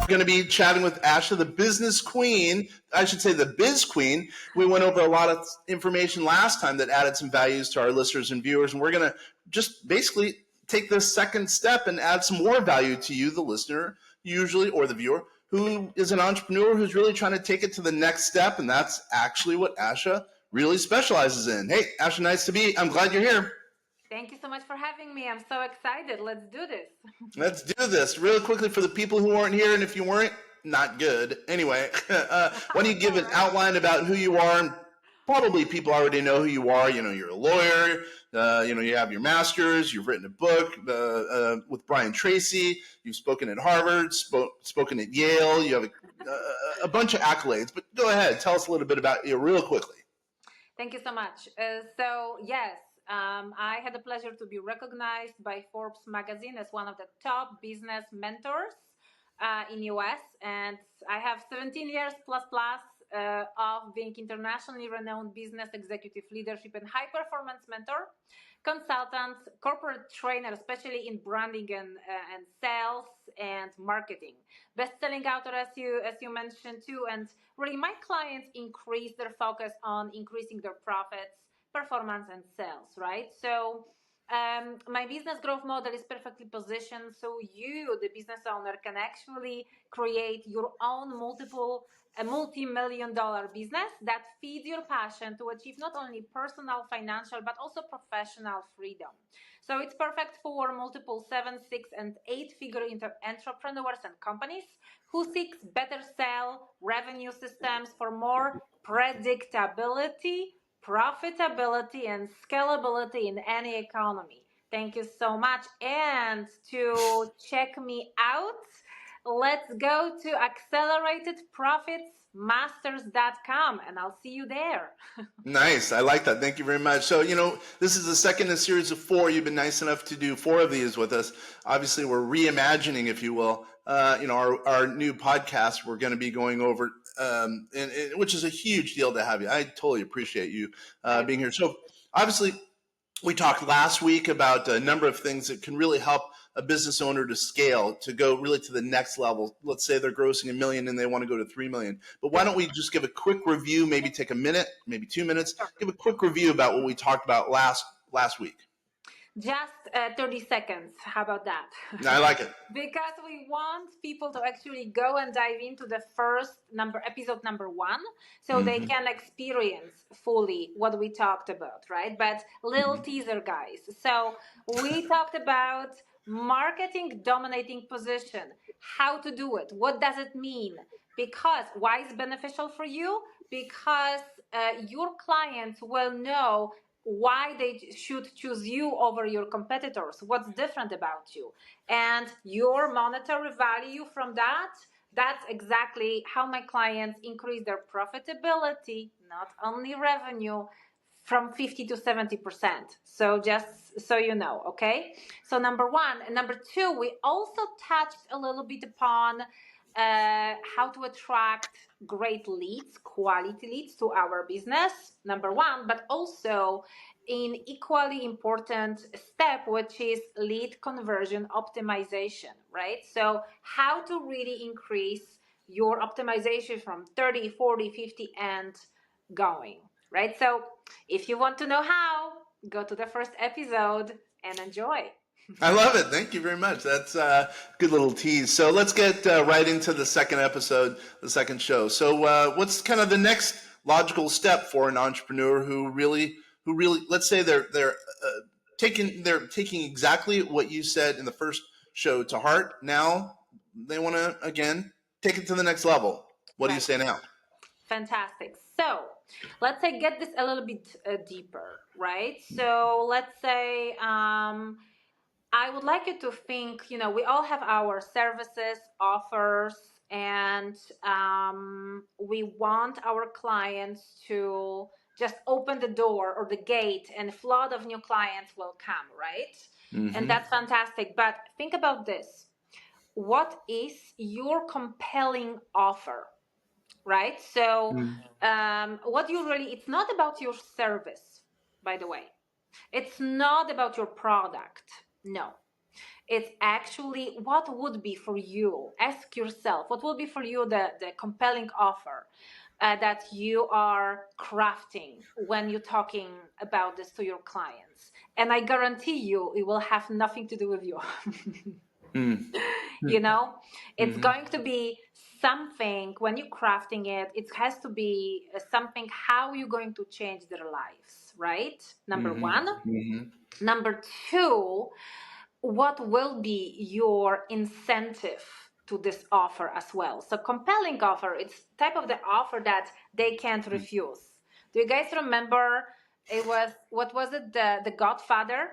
We're going to be chatting with Asha, the business queen. I should say the biz queen. We went over a lot of information last time that added some values to our listeners and viewers, and we're going to just basically take this second step and add some more value to you, the listener, usually, or the viewer, who is an entrepreneur who's really trying to take it to the next step, and that's actually what Asha really specializes in. Hey, Asha, nice to be. I'm glad you're here. Thank you so much for having me. I'm so excited. Let's do this. Let's do this really quickly for the people who weren't here, and if you weren't, not good. Anyway, why don't you give an outline about who you are? And probably people already know who you are. You know, you're a lawyer. You have your master's. You've written a book with Brian Tracy. You've spoken at Harvard, spoken at Yale. You have a bunch of accolades. But go ahead, tell us a little bit about you real quickly. Thank you so much. Yes, I had the pleasure to be recognized by Forbes magazine as one of the top business mentors in US, and I have 17 years of being internationally renowned business executive leadership and high performance mentor, consultant, corporate trainer, especially in branding and sales and marketing. Best-selling author, as you mentioned too, and really my clients increase their focus on increasing their profits, performance, and sales, right? So my business growth model is perfectly positioned so you, the business owner, can actually create your own multi-million-dollar business that feeds your passion to achieve not only personal, financial, but also professional freedom. So it's perfect for multiple 7, 6, and 8-figure entrepreneurs and companies who seek better sale revenue systems for more predictability, profitability, and scalability in any economy. Thank you so much. And to check me out, let's go to acceleratedprofitsmasters.com and I'll see you there. Nice. I like that. Thank you very much. So, this is the second in a series of 4. You've been nice enough to do 4 of these with us. Obviously, we're reimagining, if you will, our new podcast. We're going to be going over, which is a huge deal to have you. I totally appreciate you being here. So, obviously, we talked last week about a number of things that can really help a business owner to scale, to go really to the next level. Let's say they're grossing $1 million and they want to go to $3 million. But why don't we just give a quick review, maybe take a minute, maybe 2 minutes, give a quick review about what we talked about last week. Just 30 seconds. How about that? I like it. Because we want people to actually go and dive into the episode number 1, so they can experience fully what we talked about, right? But little teaser, guys. So we talked about marketing dominating position, how to do it, what does it mean? Because why is it beneficial for you? Because your clients will know why they should choose you over your competitors, what's different about you, and your monetary value from that. That's exactly how my clients increase their profitability, not only revenue, from 50 to 70%. So just so you know, okay? So number 1. And number 2, we also touched a little bit upon how to attract great leads, quality leads to our business, number 1, but also in equally important step, which is lead conversion optimization, right? So how to really increase your optimization from 30, 40, 50 and going, right? So if you want to know how, go to the first episode and enjoy. I love it. Thank you very much. That's a good little tease. So let's get right into the second episode, the second show. So what's kind of the next logical step for an entrepreneur who really, let's say they're taking exactly what you said in the first show to heart. Now they want to, again, take it to the next level. What do you say now? Fantastic. So let's say get this a little bit deeper, right? So let's say I would like you to think, we all have our services, offers, and we want our clients to just open the door or the gate and a flood of new clients will come, right? And that's fantastic. But think about this. What is your compelling offer, right? So it's not about your service, by the way. It's not about your product. No, It's actually what would be for you. Ask yourself, what will be for you the compelling offer that you are crafting when you're talking about this to your clients. And I guarantee you, it will have nothing to do with you. You know, it's going to be something when you're crafting it, it has to be something how you're going to change their lives, right? Number one. Number two, what will be your incentive to this offer as well? So compelling offer, it's type of the offer that they can't refuse. Do you guys remember it was, what was it, the Godfather,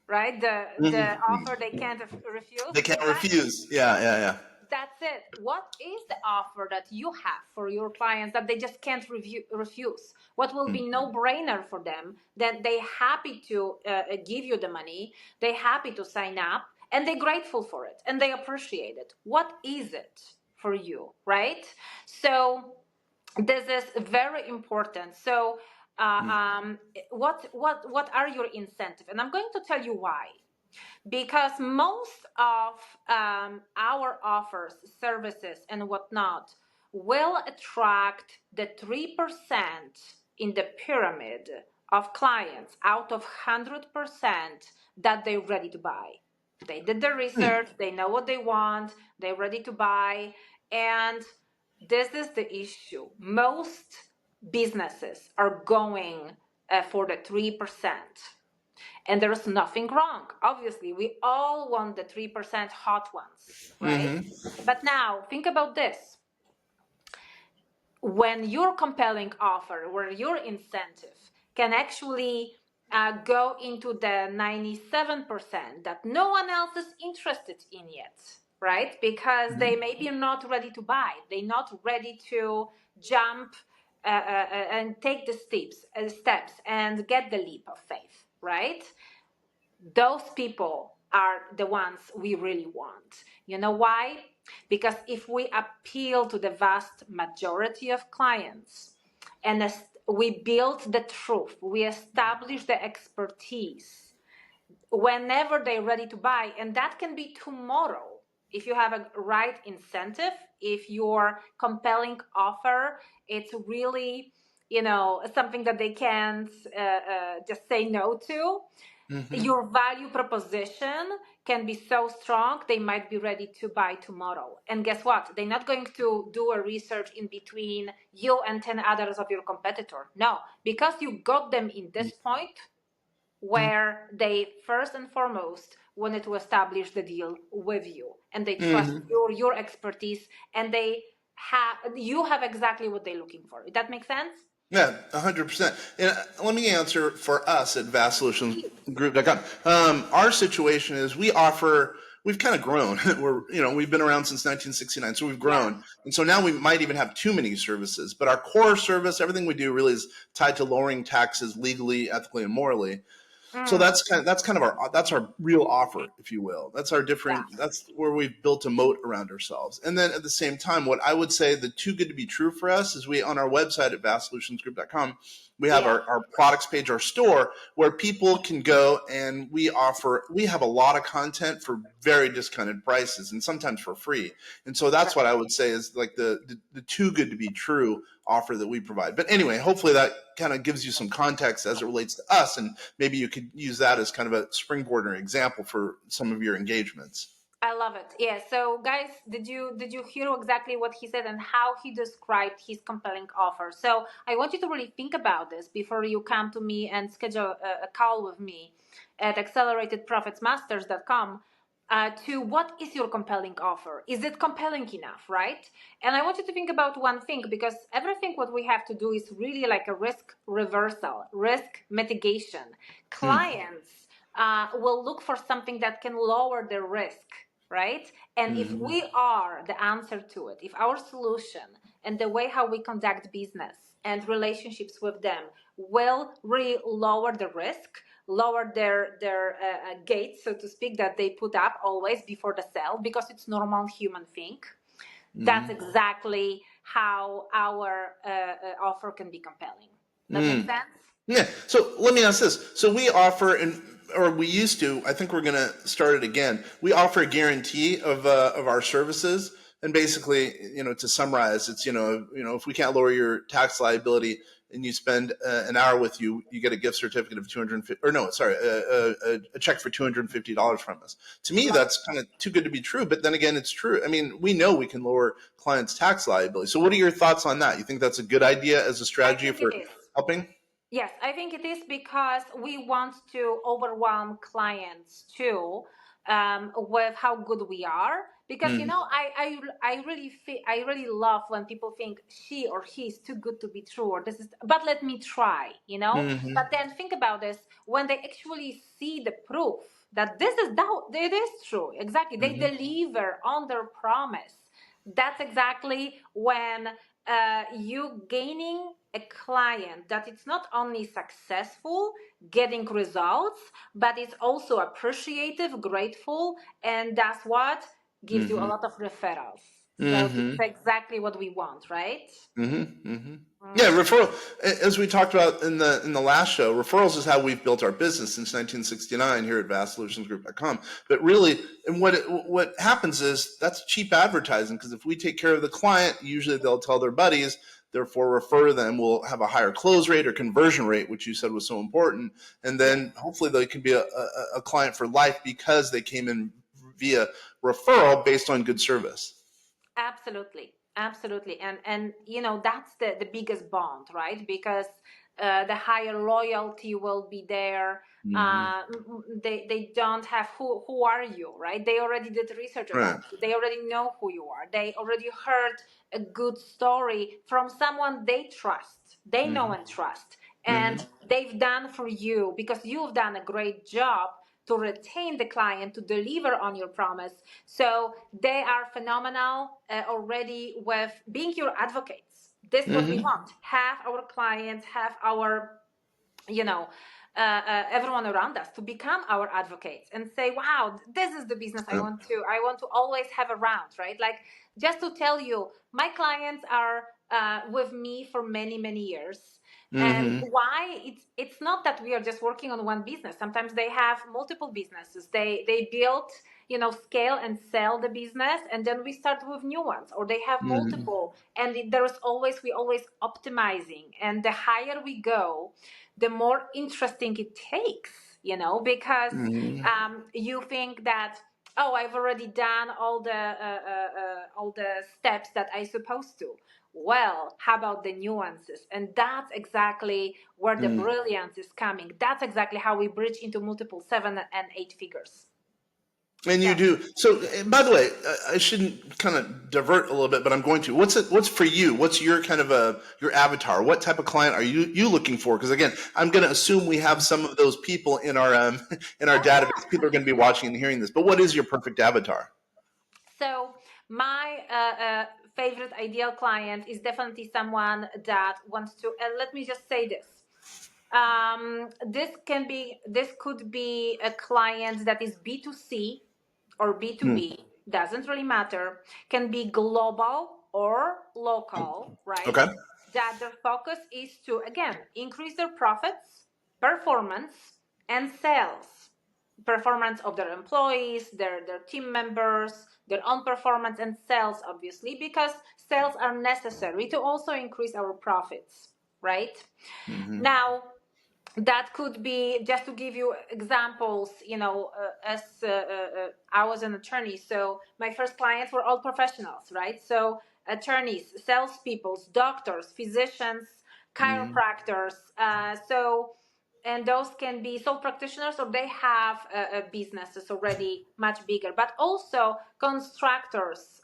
right? The offer they can't refuse. They can't Exactly. refuse. Yeah. That's it. What is the offer that you have for your clients that they just can't refuse? What will be no brainer for them that they happy to give you the money, they happy to sign up, and they're grateful for it and they appreciate it? What is it for you, right? So this is very important. So what are your incentives? And I'm going to tell you why. Because most of our offers, services, and whatnot will attract the 3% in the pyramid of clients out of 100% that they're ready to buy. They did the research, they know what they want, they're ready to buy. And this is the issue. Most businesses are going for the 3%. And there's nothing wrong. Obviously, we all want the 3% hot ones, right? But now think about this. When your compelling offer, where your incentive can actually go into the 97% that no one else is interested in yet, right? Because they maybe are not ready to buy. They're not ready to jump and take the steps and get the leap of faith, right? Those people are the ones we really want. You know why? Because if we appeal to the vast majority of clients and we build the truth, we establish the expertise whenever they're ready to buy, and that can be tomorrow. If you have a right incentive, if your compelling offer, it's really, something that they can't just say no to. Your value proposition can be so strong, they might be ready to buy tomorrow. And guess what? They're not going to do a research in between you and 10 others of your competitor. No, because you got them in this point where they first and foremost wanted to establish the deal with you, and they trust your expertise, and you have exactly what they're looking for. Does that make sense? Yeah, 100%. And let me answer for us at vastsolutionsgroup.com. Our situation is we've kind of grown. We've been around since 1969, so we've grown. Yeah. And so now we might even have too many services, but our core service, everything we do really is tied to lowering taxes legally, ethically, and morally. So that's kind of our real offer, if you will. That's where we've built a moat around ourselves. And then at the same time, what I would say the too good to be true for us is we, on our website at vastsolutionsgroup.com, we have our products page, our store, where people can go, and we have a lot of content for very discounted prices and sometimes for free. And so that's what I would say is like the too good to be true offer that we provide. But anyway, hopefully that kind of gives you some context as it relates to us, and maybe you could use that as kind of a springboard or example for some of your engagements. I love it. Yeah. So, guys, did you hear exactly what he said and how he described his compelling offer? So, I want you to really think about this before you come to me and schedule a call with me at acceleratedprofitsmasters.com. To what is your compelling offer? Is it compelling enough, right? And I want you to think about one thing, because everything what we have to do is really like a risk reversal, risk mitigation. Clients will look for something that can lower their risk, right? And if we are the answer to it, if our solution and the way how we conduct business and relationships with them will really lower the risk, lower their gates, so to speak, that they put up always before the sale, because it's normal human thing. That's exactly how our offer can be compelling. That makes sense? Yeah. So let me ask this. So we offer, and or we used to. I think we're going to start it again. We offer a guarantee of our services, and basically, to summarize, it's if we can't lower your tax liability and you spend an hour with you, you get a gift certificate of 250, or no, sorry, a check for $250 from us. To me, that's kind of too good to be true. But then again, it's true. I mean, we know we can lower clients' tax liability. So, what are your thoughts on that? You think that's a good idea as a I strategy think for it is. helping? Yes, I think it is because we want to overwhelm clients too, with how good we are. Because I really I really love when people think she or he is too good to be true, or this is. But let me try, Mm-hmm. But then think about this: when they actually see the proof that this is that it is true, exactly, they Mm-hmm. deliver on their promise. That's exactly when you gaining a client that it's not only successful getting results, but it's also appreciative, grateful, and that's what gives you a Mm-hmm. lot of referrals. So this is Mm-hmm. exactly what we want, right? Mm-hmm. Mm-hmm. Yeah, Mm. referral. As we talked about in the last show, referrals is how we've built our business since 1969 here at vastsolutionsgroup.com. But really, and what happens is that's cheap advertising, because if we take care of the client, usually they'll tell their buddies. Therefore, refer them. We'll have a higher close rate or conversion rate, which you said was so important. And Yes, then hopefully they can be a client for life because they came in via referral based on good service. absolutely, absolutely, and that's the biggest bond, right? Because the higher loyalty will be there. Mm-hmm. They don't have who are you, right? They already did research Right. about you. They already know who you are. They already heard a good story from someone they trust. They know Mm-hmm. and trust, Mm-hmm. and they've done for you because you've done a great job to retain the client, to deliver on your promise. So they are phenomenal already with being your advocates. This is what we Mm-hmm. want. Have our clients, have our, you know, everyone around us to become our advocates and say, wow, this is the business I want to always have around, right? Like, just to tell you, my clients are with me for many, many years. And Mm-hmm. why? It's not that we are just working on one business. Sometimes they have multiple businesses. They build, scale and sell the business, and then we start with new ones, or they have Mm-hmm. multiple. And we always optimizing. And the higher we go, the more interesting it takes, because Mm-hmm. you think that, oh, I've already done all the steps that I supposed to. Well, how about the nuances? And that's exactly where the Mm-hmm. brilliance is coming. That's exactly how we bridge into multiple 7 and 8 figures. And you So, do. So, by the way, I shouldn't kind of divert a little bit, but I'm going to. What's for you? What's your kind of your avatar? What type of client are you looking for? Because again, I'm going to assume we have some of those people in our in our oh database. yeah. People are going to be watching and hearing this. But what is your perfect avatar? So my favorite ideal client is definitely someone that wants to. Let me just say this. This could be a client that is B2C or Hmm. B2B, doesn't really matter, can be global or local, right? Okay. That their focus is to, again, increase their profits, performance, and sales. Performance of their employees, their team members, their own performance, and sales, obviously, because sales are necessary to also increase our profits, right? Mm-hmm. Now, that could be, just to give you examples, as I was an attorney, so my first clients were all professionals, right? So attorneys, salespeople, doctors, physicians, Mm-hmm. chiropractors, and those can be sole practitioners, or they have businesses already much bigger, but also constructors,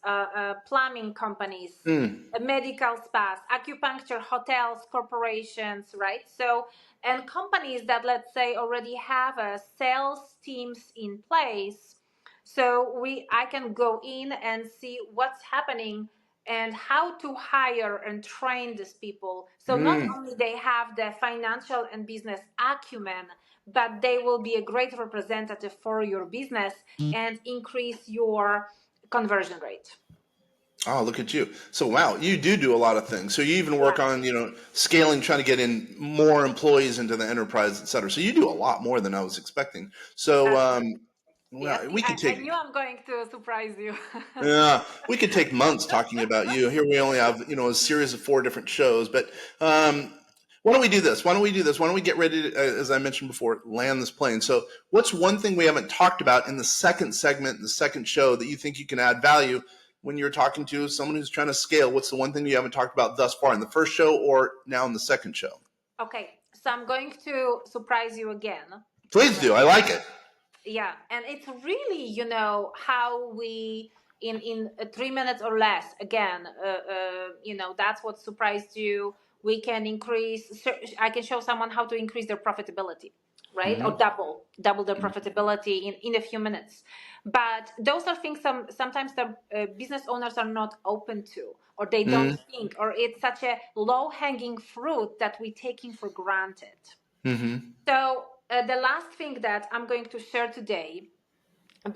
plumbing companies, Mm. medical spas, acupuncture, hotels, corporations, right? So, and companies that, let's say, already have sales teams in place. So I can go in and see what's happening and how to hire and train these people. So not Mm. only they have the financial and business acumen, but they will be a great representative for your business and increase your conversion rate. Oh, look at you. So, wow, you do a lot of things. So you even work Yeah. on, scaling, trying to get in more employees into the enterprise, et cetera. So you do a lot more than I was expecting. So, Yeah, well, see, we could I take, knew I'm going to surprise you. yeah, we could take months talking about you. Here we only have, a series of 4 different shows, but, why don't we do this? Why don't we do this? Why don't we get ready to, as I mentioned before, land this plane? So what's one thing we haven't talked about in the second segment, the second show, that you think you can add value when you're talking to someone who's trying to scale? What's the one thing you haven't talked about thus far in the first show or now in the second show? Okay, so I'm going to surprise you again. Please do. I like it. Yeah, and it's really, how we in 3 minutes or less, again, that's what surprised you. We can increase, I can show someone how to increase their profitability, right? Or double their profitability in a few minutes. But those are things sometimes the business owners are not open to, or they don't think, or it's such a low hanging fruit that we're taking for granted. So the last thing that I'm going to share today,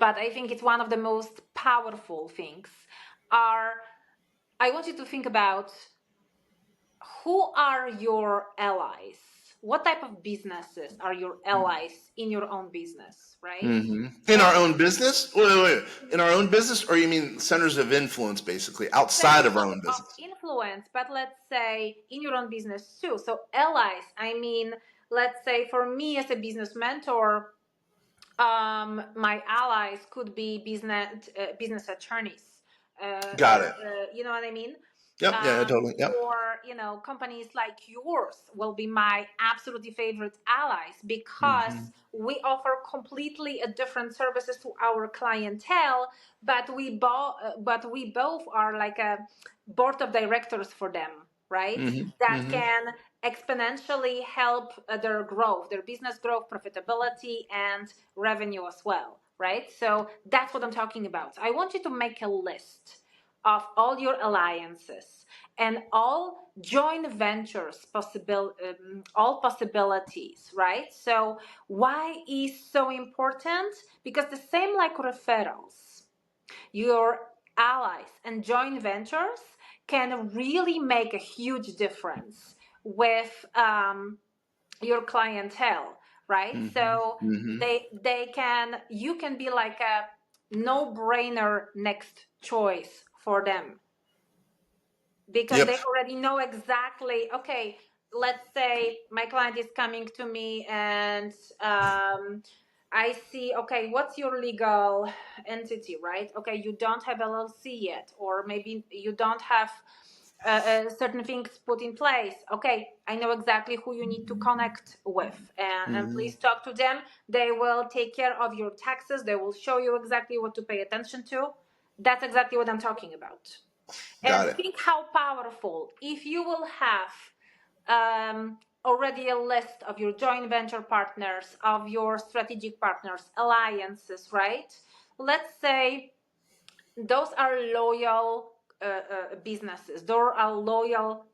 but I think it's one of the most powerful things, are I want you to think about who are your allies? What type of businesses are your allies in your own business, right? In our own business? Wait. In our own business, or you mean centers of influence, basically, outside Centers of our own of business? influence, but let's say in your own business too. So allies, I mean, let's say for me as a business mentor, my allies could be business attorneys. Got it. You know what I mean? Yep. Yeah, totally. Yep. Or companies like yours will be my absolutely favorite allies because we offer completely a different services to our clientele, but we both are like a board of directors for them, right? That can exponentially help their growth, their business growth, profitability, and revenue as well, right? So that's what I'm talking about. I want you to make a list of all your alliances and all joint ventures, all possibilities, right? So why is so important? Because the same like referrals, your allies and joint ventures can really make a huge difference with your clientele, right? So you can be like a no-brainer next choice for them because Yep. they already know exactly, okay, let's say my client is coming to me and I see, okay, what's your legal entity, right? Okay, you don't have LLC yet, or maybe you don't have certain things put in place. Okay, I know exactly who you need to connect with, and please talk to them. They will take care of your taxes. They will show you exactly what to pay attention to. That's exactly what I'm talking about. And Got it. think how powerful if you will have already a list of your joint venture partners, of your strategic partners, alliances, right? Let's say those are loyal businesses. Those are loyal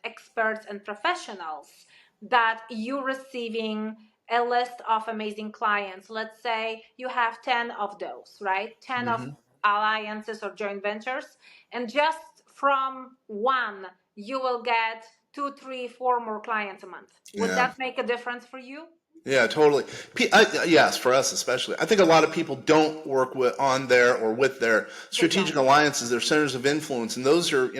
experts and professionals that you're receiving a list of amazing clients. Let's say you have 10 of those, right? 10 of alliances or joint ventures. And just from one, you will get 2, 3, 4 more clients a month. Would Yeah. that make a difference for you? Yeah, totally. Yes, for us especially. I think a lot of people don't work on their or with their They don't. strategic alliances, their centers of influence, and those are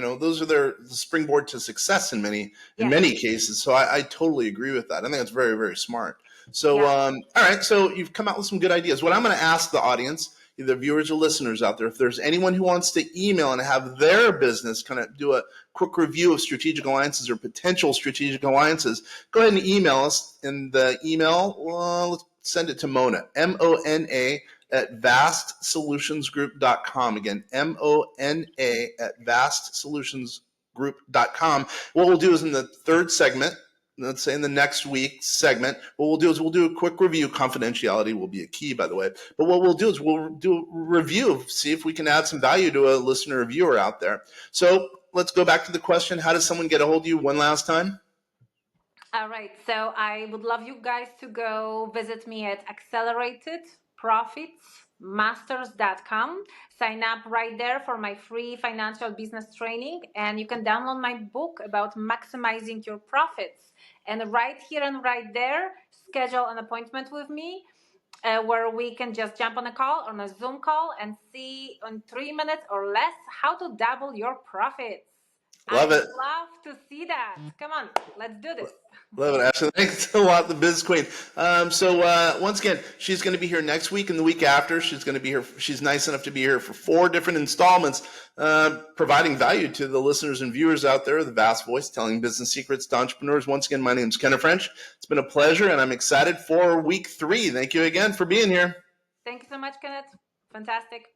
their springboard to success in Yes. many cases. So I totally agree with that. I think that's very, very smart. So, Yeah. all right. So you've come out with some good ideas. What I'm going to ask the audience, either viewers or listeners out there, if there's anyone who wants to email and have their business kind of do a quick review of strategic alliances or potential strategic alliances, go ahead and email us. In the email, let's send it to Mona, Mona at vastsolutionsgroup.com. Again, Mona at vastsolutionsgroup.com. What we'll do is in the third segment, let's say in the next week's segment, what we'll do is we'll do a quick review. Confidentiality will be a key, by the way. But what we'll do is we'll do a review, see if we can add some value to a listener or viewer out there. So let's go back to the question. How does someone get a hold of you one last time? All right. So I would love you guys to go visit me at Accelerated Profits masters.com. Sign up right there for my free financial business training, and you can download my book about maximizing your profits. And right here and right there, schedule an appointment with me where we can just jump on a Zoom call, and see in 3 minutes or less how to double your profits. Love I'd it. love to see that. Come on, let's do this. Love it, Ashley. Thanks a lot, the Biz Queen. Once again, she's going to be here next week and the week after. She's going to be here. She's nice enough to be here for 4 different installments, providing value to the listeners and viewers out there. The Vast Voice, telling business secrets to entrepreneurs. Once again, my name is Kenner French. It's been a pleasure, and I'm excited for week 3. Thank you again for being here. Thank you so much, Kenneth. Fantastic.